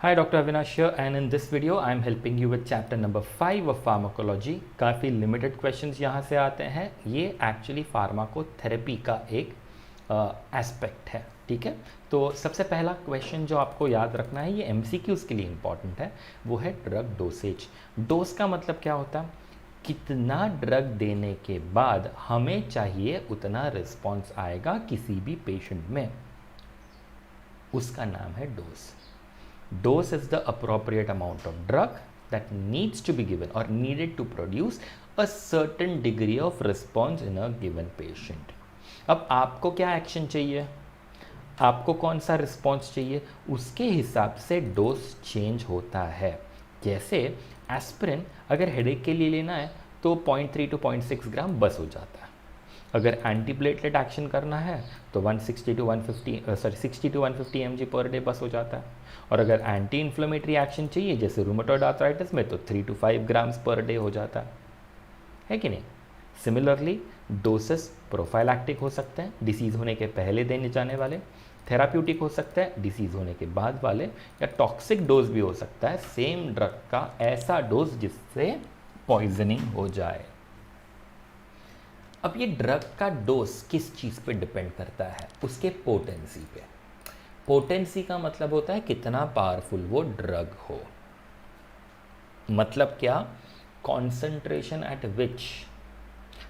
Hi, Dr. Avinash here, and in this video I am helping you with chapter number 5 of pharmacology. काफ़ी limited questions यहाँ से आते हैं. ये actually pharmacotherapy का एक एस्पेक्ट है. ठीक है, तो सबसे पहला क्वेश्चन जो आपको याद रखना है, ये MCQs के लिए इम्पॉर्टेंट है, वो है ड्रग डोसेज. डोज का मतलब क्या होता है? कितना ड्रग देने के बाद हमें चाहिए उतना रिस्पॉन्स आएगा किसी भी पेशेंट में, उसका नाम है dose. Dose is the appropriate amount of drug that needs to be given or needed to produce a certain degree of response in a given patient. अब आपको क्या एक्शन चाहिए, आपको कौन सा रिस्पॉन्स चाहिए, उसके हिसाब से डोज चेंज होता है. जैसे एस्पिरिन अगर हेडेक के लिए लेना है तो 0.3 to 0.6 ग्राम बस हो जाता है. अगर एंटीप्लेटलेट एक्शन करना है तो 60 to 150 mg पर डे बस हो जाता है. और अगर एंटी इन्फ्लेमेटरी एक्शन चाहिए जैसे रूमेटॉइड आर्थराइटिस में तो 3 to 5 ग्राम्स पर डे हो जाता है कि नहीं. सिमिलरली डोसेस प्रोफाइलैक्टिक हो सकते हैं, डिसीज़ होने के पहले देने जाने वाले. थेराप्यूटिक हो सकता है डिसीज़ होने के बाद वाले, या टॉक्सिक डोज भी हो सकता है सेम ड्रग का ऐसा डोज जिससे पॉइजनिंग हो जाए. अब ये ड्रग का डोज किस चीज़ पे डिपेंड करता है? उसके पोटेंसी पे. पोटेंसी का मतलब होता है कितना पावरफुल वो ड्रग हो. मतलब क्या? Concentration eight which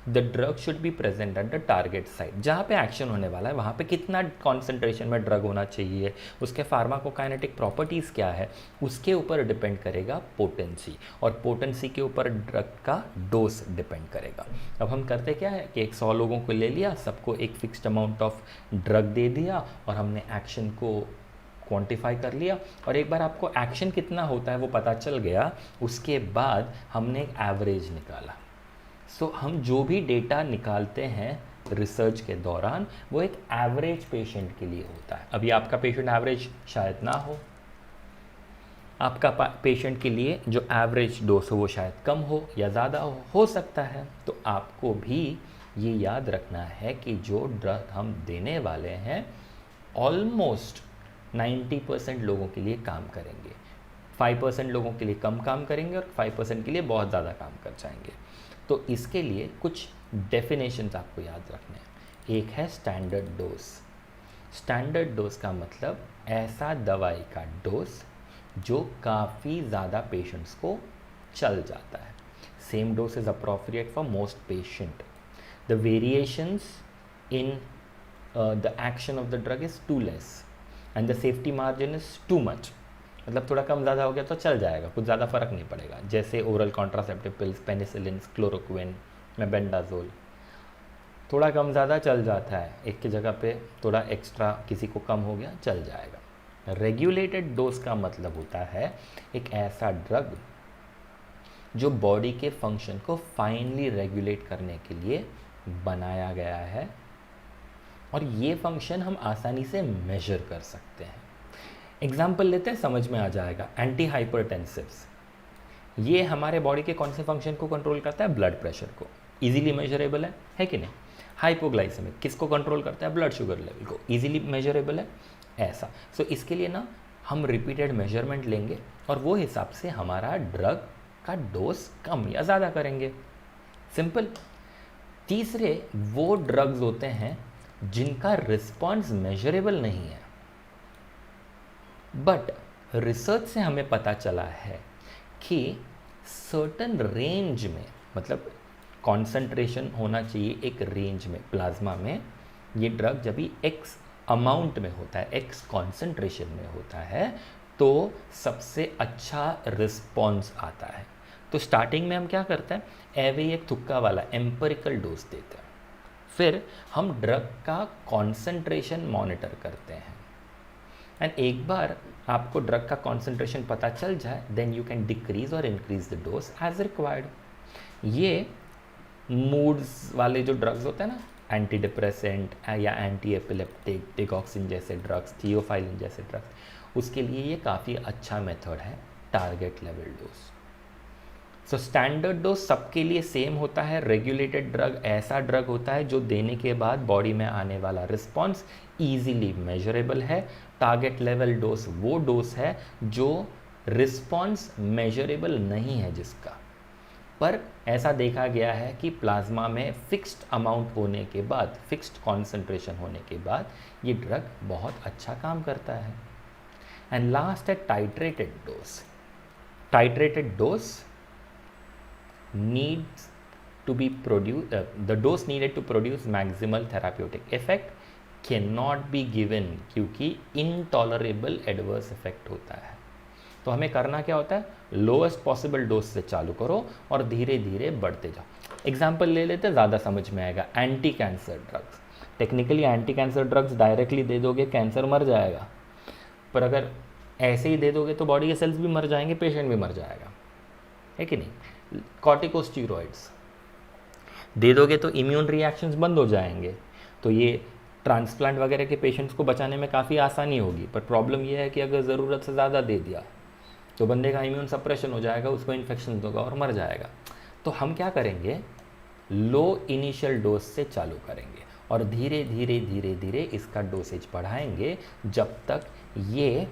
the drug should be present at the target site. जहाँ पे एक्शन होने वाला है वहाँ पे कितना कॉन्सेंट्रेशन में ड्रग होना चाहिए, उसके फार्माकोकाइनेटिक प्रॉपर्टीज़ क्या है, उसके ऊपर डिपेंड करेगा पोटेंसी. और पोटेंसी के ऊपर ड्रग का डोज डिपेंड करेगा. अब हम करते क्या है कि 100 लोगों को ले लिया, सबको एक फिक्स्ड अमाउंट ऑफ ड्रग दे दिया और हमने एक्शन को क्वांटिफाई कर लिया. और एक बार आपको एक्शन कितना होता है वो पता चल गया, उसके बाद हमने एक एवरेज निकाला. सो हम जो भी डेटा निकालते हैं रिसर्च के दौरान वो एक एवरेज पेशेंट के लिए होता है. अभी आपका पेशेंट एवरेज शायद ना हो, आपका पेशेंट के लिए जो एवरेज डोज हो वो शायद कम हो या ज़्यादा हो सकता है. तो आपको भी ये याद रखना है कि जो ड्रग हम देने वाले हैं ऑलमोस्ट 90% लोगों के लिए काम करेंगे, 5% लोगों के लिए कम काम करेंगे और 5% के लिए बहुत ज़्यादा काम कर जाएंगे. तो इसके लिए कुछ डेफिनेशंस आपको याद रखने हैं. एक है स्टैंडर्ड डोज. स्टैंडर्ड डोज का मतलब ऐसा दवाई का डोज जो काफ़ी ज़्यादा पेशेंट्स को चल जाता है. Same dose is appropriate for most patient. The variations in the action of the drug is too less and the safety margin is too much. मतलब थोड़ा कम ज़्यादा हो गया तो चल जाएगा, कुछ ज़्यादा फ़र्क नहीं पड़ेगा. जैसे oral contraceptive pills, penicillin, chloroquine, mebendazole, थोड़ा कम ज़्यादा चल जाता है. एक की जगह पे थोड़ा एक्स्ट्रा किसी को कम हो गया चल जाएगा. रेगुलेटेड डोज का मतलब होता है एक ऐसा ड्रग जो बॉडी के फंक्शन को फाइनली रेगुलेट करने के लिए बनाया गया है और ये फंक्शन हम आसानी से मेजर कर सकते हैं. एग्जाम्पल लेते हैं, समझ में आ जाएगा. एंटी हाइपरटेंसिव्स, ये हमारे बॉडी के कौन से फंक्शन को कंट्रोल करता है? ब्लड प्रेशर को. इजीली मेजरेबल है कि नहीं. हाइपोग्लाइसेमिक किसको कंट्रोल करता है? ब्लड शुगर लेवल को. इजीली मेजरेबल है ऐसा. सो इसके लिए ना हम रिपीटेड मेजरमेंट लेंगे और वो हिसाब से हमारा ड्रग का डोज कम या ज़्यादा करेंगे. सिंपल. तीसरे वो ड्रग्स होते हैं जिनका रिस्पॉन्स मेजरेबल नहीं है, बट रिसर्च से हमें पता चला है कि सर्टन रेंज में, मतलब कॉन्सेंट्रेशन होना चाहिए एक रेंज में प्लाज्मा में, ये ड्रग जब भी एक्स अमाउंट में होता है, एक्स कॉन्सेंट्रेशन में होता है तो सबसे अच्छा रिस्पॉन्स आता है. तो स्टार्टिंग में हम क्या करते हैं, एवे एक तुक्का वाला एम्पिरिकल डोज देते हैं. फिर हम ड्रग का कॉन्सेंट्रेशन मॉनिटर करते हैं एंड एक बार आपको ड्रग का कॉन्सेंट्रेशन पता चल जाए देन यू कैन डिक्रीज और increase the dose as required. ये मूड्स वाले जो ड्रग्स होते हैं ना, एंटी डिप्रेसेंट या एंटी एपिलेप्टिक, डिगॉक्सिन जैसे ड्रग्स, थियोफाइलिन जैसे ड्रग्स, उसके लिए ये काफ़ी अच्छा मेथड है target level dose. So standard dose सबके लिए सेम होता है. रेगुलेटेड ड्रग ऐसा ड्रग होता है जो देने के बाद बॉडी में आने वाला रिस्पॉन्स ईजिली मेजरेबल है. टारगेट लेवल डोज वो डोज है जो रिस्पॉन्स मेजरेबल नहीं है जिसका, पर ऐसा देखा गया है कि प्लाज्मा में फिक्स्ड अमाउंट होने के बाद, फिक्स्ड कॉन्सेंट्रेशन होने के बाद ये ड्रग बहुत अच्छा काम करता है। एंड लास्ट है titrated dose. Titrated dose needs to be produced, the dose needed to produce maximal therapeutic effect cannot be given क्योंकि intolerable adverse effect होता है। तो हमें करना क्या होता है, लोएस्ट पॉसिबल डोज से चालू करो और धीरे धीरे बढ़ते जाओ। एग्जाम्पल ले लेते, ज़्यादा समझ में आएगा। Anti cancer drugs, technically anti cancer drugs directly दे दोगे कैंसर मर जाएगा, पर अगर ऐसे ही दे दोगे तो बॉडी के सेल्स भी मर जाएंगे, पेशेंट भी मर जाएगा, है कि नहीं। कॉर्टिकोस्टीरॉइड्स दे दोगे तो इम्यून रिएक्शंस बंद हो जाएंगे, तो ये ट्रांसप्लांट वगैरह के पेशेंट्स को बचाने में काफ़ी आसानी होगी। पर प्रॉब्लम ये है कि अगर ज़रूरत से ज़्यादा दे दिया तो बंदे का इम्यून सप्रेशन हो जाएगा, उसको इन्फेक्शन होगा और मर जाएगा। तो हम क्या करेंगे, लो इनिशियल डोज से चालू करेंगे और धीरे धीरे धीरे धीरे इसका डोसेज बढ़ाएंगे जब तक ये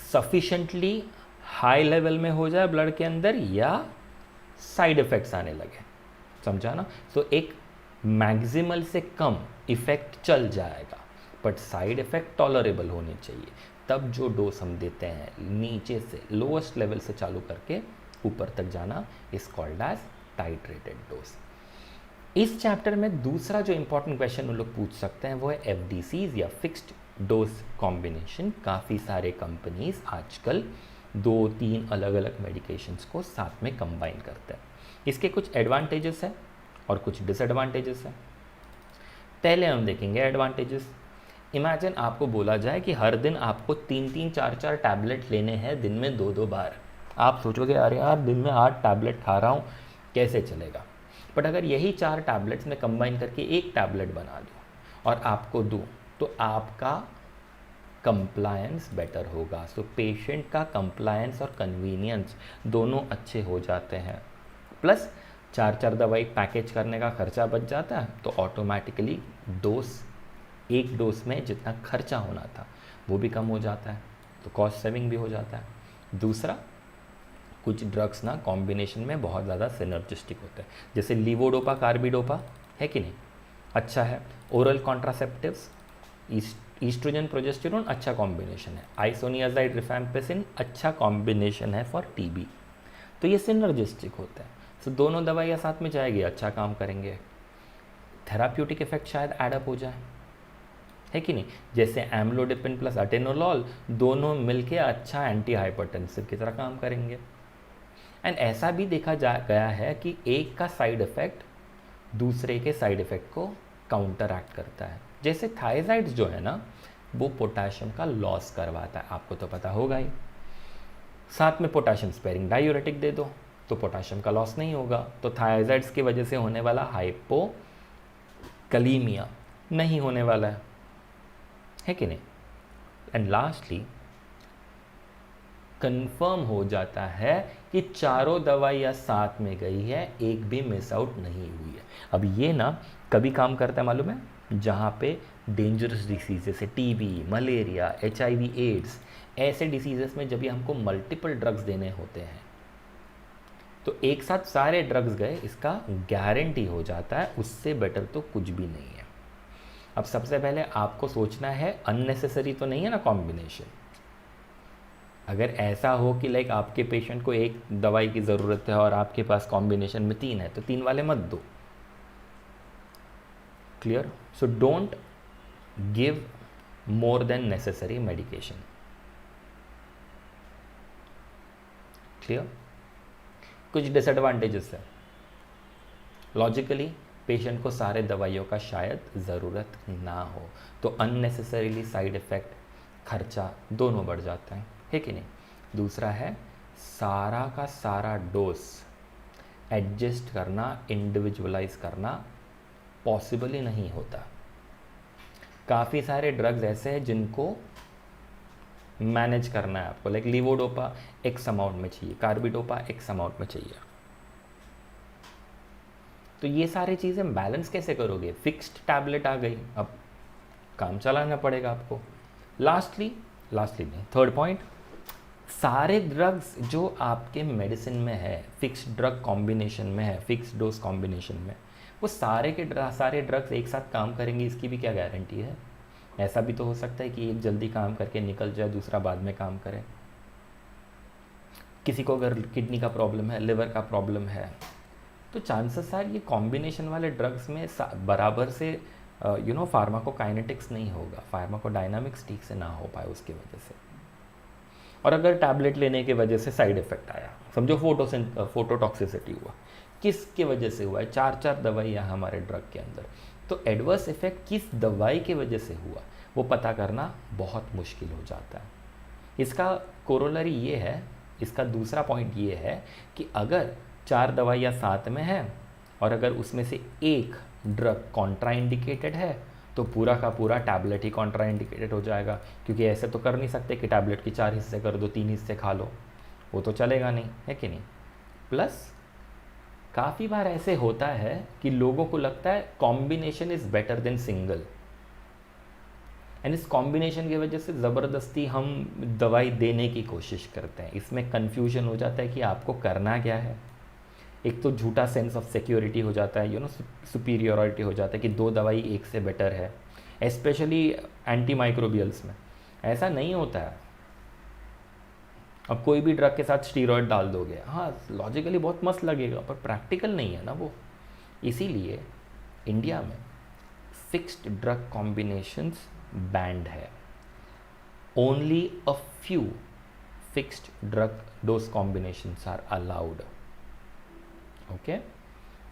सफिशेंटली हाई लेवल में हो जाए ब्लड के अंदर या साइड इफेक्ट्स आने लगे, समझा ना। तो एक मैक्सिमल से कम इफेक्ट चल जाएगा, बट साइड इफेक्ट टॉलरेबल होने चाहिए। तब जो डोज हम देते हैं नीचे से लोएस्ट लेवल से चालू करके ऊपर तक जाना is called as titrated dose. इस चैप्टर में दूसरा जो इंपॉर्टेंट क्वेश्चन उन लोग पूछ सकते हैं वो है एफडीसीज या फिक्स्ड डोज कॉम्बिनेशन। काफ़ी सारे कंपनीज आजकल 2-3 अलग अलग मेडिकेशंस को साथ में कंबाइन करते हैं। इसके कुछ एडवांटेजेस हैं और कुछ डिसएडवांटेजेस हैं। पहले हम देखेंगे एडवांटेजेस। इमेजिन आपको बोला जाए कि हर दिन आपको 3-3, 4-4 टैबलेट लेने हैं दिन में 2-2 बार। आप सोचोगे अरे यार दिन में 8 टैबलेट खा रहा हूँ, कैसे चलेगा। बट अगर यही 4 टैबलेट्स में कंबाइन करके एक टैबलेट बना दूँ और आपको दूँ तो आपका कंप्लायंस बेटर होगा। सो पेशेंट का कंप्लायंस और कन्वीनियंस दोनों अच्छे हो जाते हैं। प्लस 4-4 दवाई पैकेज करने का खर्चा बच जाता है, तो ऑटोमेटिकली एक डोज में जितना खर्चा होना था वो भी कम हो जाता है, तो कॉस्ट सेविंग भी हो जाता है। दूसरा, कुछ ड्रग्स ना कॉम्बिनेशन में बहुत ज़्यादा सिनर्जिस्टिक होते हैं, जैसे लीवोडोपा कार्बिडोपा, है कि नहीं, अच्छा है। ओरल कॉन्ट्रासेप्टिव्स, ईस्ट्रोजन प्रोजेस्टेरोन अच्छा कॉम्बिनेशन है। आइसोनियाजाइड रिफैम्पिसिन अच्छा कॉम्बिनेशन है फॉर टीबी। तो ये सिनर्जिस्टिक होता है, तो दोनों दवाइयाँ साथ में जाएगी, अच्छा काम करेंगे। थेराप्यूटिक इफेक्ट शायद एडअप हो जाए, है कि नहीं। जैसे एम्लोडिपिन प्लस अटेनोलॉल दोनों मिलके अच्छा एंटी हाइपरटेंसिव की तरह काम करेंगे। एंड ऐसा भी देखा गया है कि एक का साइड इफेक्ट दूसरे के साइड इफेक्ट को काउंटर एक्ट करता है। जैसे थायराइड्स जो है ना, वो पोटाशियम का लॉस करवाता है, आपको तो पता होगा ही। साथ में पोटाशियम स्पेरिंग डायूरेटिक दे दो तो पोटाशियम का लॉस नहीं होगा, तो थायराइड्स की वजह से होने वाला हाइपोकलीमिया नहीं होने वाला है कि नहीं। एंड लास्टली कंफर्म हो जाता है कि चारों दवाइयाँ साथ में गई है, एक भी मिस आउट नहीं हुई है। अब ये ना कभी काम करता है मालूम है, जहाँ पे डेंजरस डिसीज जैसे टीबी, मलेरिया, HIV, एड्स, ऐसे डिसीजेस में जब भी हमको मल्टीपल ड्रग्स देने होते हैं तो एक साथ सारे ड्रग्स गए, इसका गारंटी हो जाता है। उससे बेटर तो कुछ भी नहीं है। अब सबसे पहले आपको सोचना है अननेसेसरी तो नहीं है ना कॉम्बिनेशन। अगर ऐसा हो कि लाइक आपके पेशेंट को एक दवाई की ज़रूरत है और आपके पास कॉम्बिनेशन में 3 है, तो 3 वाले मत दो। Clear. So don't give more than necessary medication. Clear. कुछ डिसएडवांटेजेस है। लॉजिकली पेशेंट को सारे दवाइयों का शायद ज़रूरत ना हो, तो अननेसेसरीली साइड इफ़ेक्ट, खर्चा दोनों बढ़ जाता है कि नहीं। दूसरा है सारा का सारा डोज एडजस्ट करना, इंडिविजुअलाइज करना पॉसिबल ही नहीं होता। काफ़ी सारे ड्रग्स ऐसे हैं जिनको मैनेज करना है आपको, लाइक लीवोडोपा एक्स अमाउंट में चाहिए, कार्बिडोपा एक्स अमाउंट में चाहिए। तो ये सारी चीज़ें बैलेंस कैसे करोगे। फिक्स्ड टैबलेट आ गई, अब काम चलाना पड़ेगा आपको। लास्टली नहीं, थर्ड पॉइंट, सारे ड्रग्स जो आपके मेडिसिन में है, फिक्स्ड ड्रग कॉम्बिनेशन में है, फिक्स्ड डोज कॉम्बिनेशन में, वो सारे ड्रग्स एक साथ काम करेंगे, इसकी भी क्या गारंटी है? ऐसा भी तो हो सकता है कि एक जल्दी काम करके निकल जाए, दूसरा बाद में काम करे। किसी को अगर किडनी का प्रॉब्लम है, लिवर का प्रॉब्लम है, तो चांसेस आर ये कॉम्बिनेशन वाले ड्रग्स में बराबर से फार्माकोकाइनेटिक्स नहीं होगा, फार्माकोडायनामिक्स ठीक से ना हो पाए उसकी वजह से। और अगर टैबलेट लेने की वजह से साइड इफेक्ट आया, समझो फोटोटॉक्सिसिटी हुआ, किसके वजह से हुआ है? 4 दवाइयाँ हमारे ड्रग के अंदर, तो एडवर्स इफेक्ट किस दवाई की वजह से हुआ वो पता करना बहुत मुश्किल हो जाता है। इसका कोरोलरी ये है, इसका दूसरा पॉइंट ये है कि अगर 4 दवाइयाँ साथ में हैं और अगर उसमें से एक ड्रग कॉन्ट्राइंडिकेटेड है तो पूरा का पूरा टैबलेट ही कॉन्ट्राइंडिकेटेड हो जाएगा, क्योंकि ऐसे तो कर नहीं सकते कि टैबलेट के 4 हिस्से कर दो, 3 हिस्से खा लो, वो तो चलेगा नहीं, है कि नहीं। प्लस काफ़ी बार ऐसे होता है कि लोगों को लगता है combination is better than single, and इस कॉम्बिनेशन की वजह से ज़बरदस्ती हम दवाई देने की कोशिश करते हैं। इसमें कन्फ्यूजन हो जाता है कि आपको करना क्या है। एक तो झूठा सेंस ऑफ सिक्योरिटी हो जाता है, सुपीरियरिटी हो जाता है कि 2 दवाई एक से बेटर है, स्पेशली एंटी माइक्रोबियल्स में ऐसा नहीं होता है। अब कोई भी ड्रग के साथ स्टीरॉयड डाल दोगे, हाँ लॉजिकली बहुत मस्त लगेगा, पर प्रैक्टिकल नहीं है ना वो। इसीलिए इंडिया में फिक्स्ड ड्रग कॉम्बिनेशंस बैंड है। Only a few fixed drug dose combinations are allowed, okay.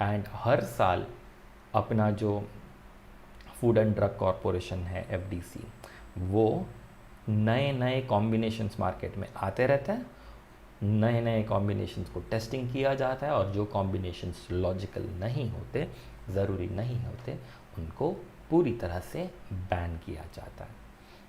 And हर साल अपना जो फूड एंड ड्रग कॉरपोरेशन है FDC, वो नए नए कॉम्बिनेशंस मार्केट में आते रहते हैं, नए नए कॉम्बिनेशंस को टेस्टिंग किया जाता है, और जो कॉम्बिनेशंस लॉजिकल नहीं होते, ज़रूरी नहीं होते, उनको पूरी तरह से बैन किया जाता है।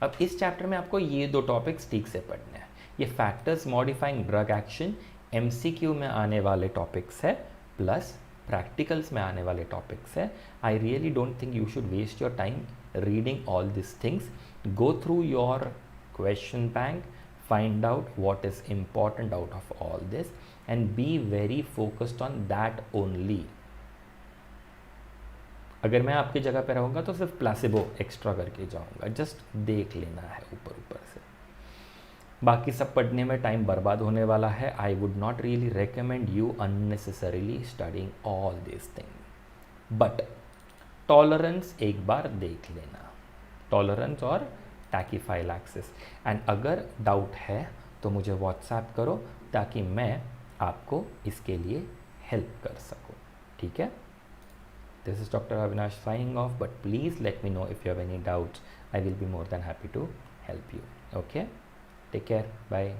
अब इस चैप्टर में आपको ये 2 टॉपिक्स ठीक से पढ़ने हैं। ये factors modifying drug action MCQ में आने वाले टॉपिक्स है, प्लस प्रैक्टिकल्स में आने वाले टॉपिक्स है। I really don't think you should waste your time reading all this things. Go through your question bank, find out what is important out of all this and be very focused on that only. अगर मैं आपकी जगह पे रहूँगा तो सिर्फ placebo extra करके जाऊँगा, जस्ट देख लेना है ऊपर ऊपर से, बाकी सब पढ़ने में टाइम बर्बाद होने वाला है। I would not really recommend you unnecessarily studying all this thing, but tolerance एक बार देख लेना, टॉलरेंस और टैकीफाइलैक्सिस। एंड अगर डाउट है तो मुझे व्हाट्सएप करो ताकि मैं आपको इसके लिए हेल्प कर सकूं, ठीक है। This is doctor Avinash signing off, but please let me know if you have any doubts. I will be more than happy to help you, okay. Take care, bye.